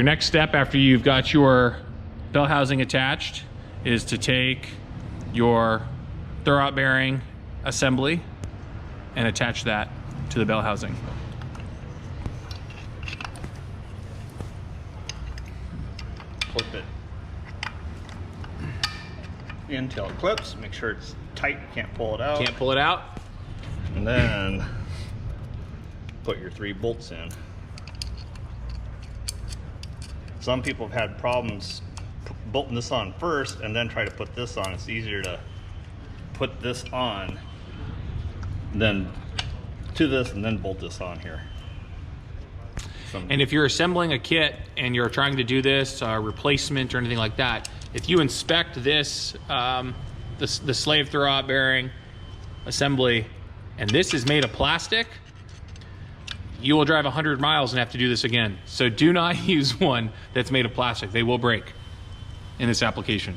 Your next step after you've got your bell housing attached is to take your throwout bearing assembly and attach that to the bell housing. Clip it until it clips. Make sure it's tight, you can't pull it out. Can't pull it out. And then put your 3 bolts in. Some people have had problems bolting this on first and then try to put this on. It's easier to put this on then to this and then bolt this on here. And if you're assembling a kit and you're trying to do this replacement or anything like that, if you inspect this, the slave throwout bearing assembly, and this is made of plastic, you will drive 100 miles and have to do this again. So do not use one that's made of plastic. They will break in this application.